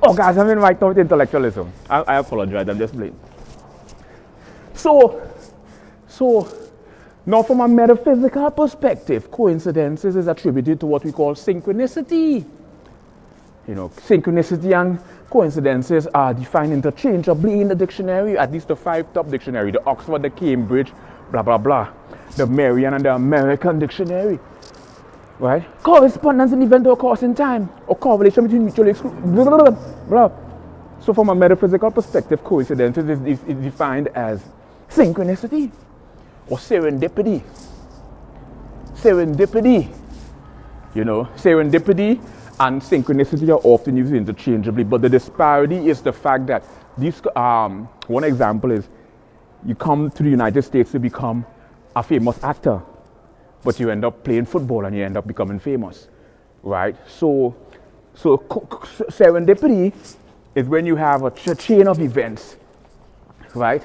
Oh, guys, I'm in right now with intellectualism. I apologize, I'm just playing. So, now from a metaphysical perspective, coincidences is attributed to what we call synchronicity. You know, synchronicity and coincidences are defined interchangeably in the dictionary, at least the 5 top dictionary, the Oxford, the Cambridge, blah, blah, blah, the Merriam and the American dictionary, right? Correspondence in event or course in time, or correlation between mutually exclusive, blah, blah, blah, blah. So from a metaphysical perspective, coincidences is defined as synchronicity or serendipity. Serendipity, you know, serendipity and synchronicity are often used interchangeably, but the disparity is the fact that these, one example is you come to the United States to become a famous actor, but you end up playing football and you end up becoming famous, right? So serendipity is when you have a chain of events, right?